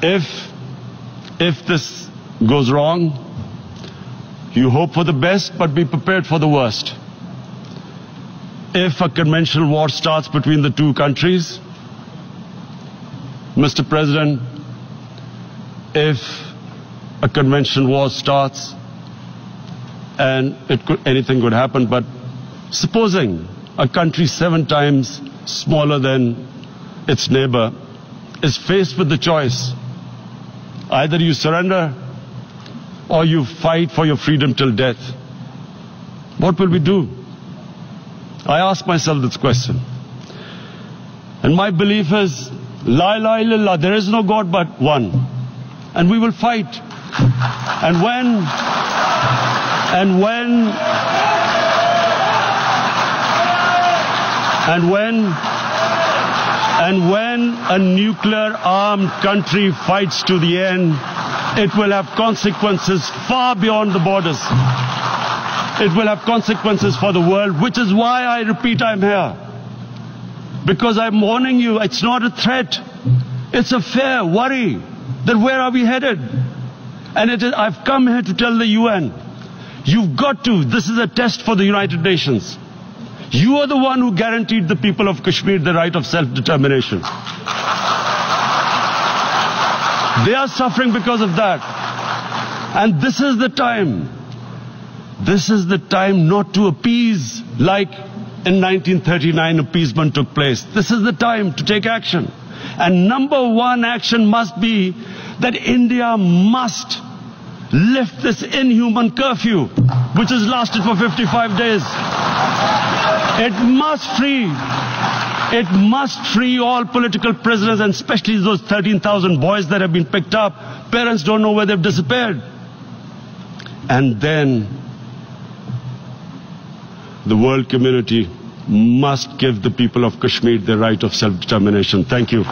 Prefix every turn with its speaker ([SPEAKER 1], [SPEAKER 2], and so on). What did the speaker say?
[SPEAKER 1] If this goes wrong, you hope for the best, but be prepared for the worst. If a conventional war starts between the two countries, Mr. President, if a conventional war starts, and anything could happen, but supposing a country 7 times smaller than its neighbor is faced with the choice, either you surrender or you fight for your freedom till death, what will we do? I ask myself this question. And my belief is, La ilaha illallah, there is no God but one. And we will fight. And when a nuclear-armed country fights to the end, it will have consequences far beyond the borders. It will have consequences for the world, which is why I repeat I'm here. Because I'm warning you, it's not a threat. It's a fair worry that where are we headed? And I've come here to tell the UN, you've got to, this is a test for the United Nations. You are the one who guaranteed the people of Kashmir the right of self-determination. They are suffering because of that. And this is the time. This is the time not to appease like in 1939 appeasement took place. This is the time to take action. And number one action must be that India must lift this inhuman curfew, which has lasted for 55 days. It must free all political prisoners, and especially those 13,000 boys that have been picked up. Parents don't know where they've disappeared. And then the world community must give the people of Kashmir the right of self-determination. Thank you.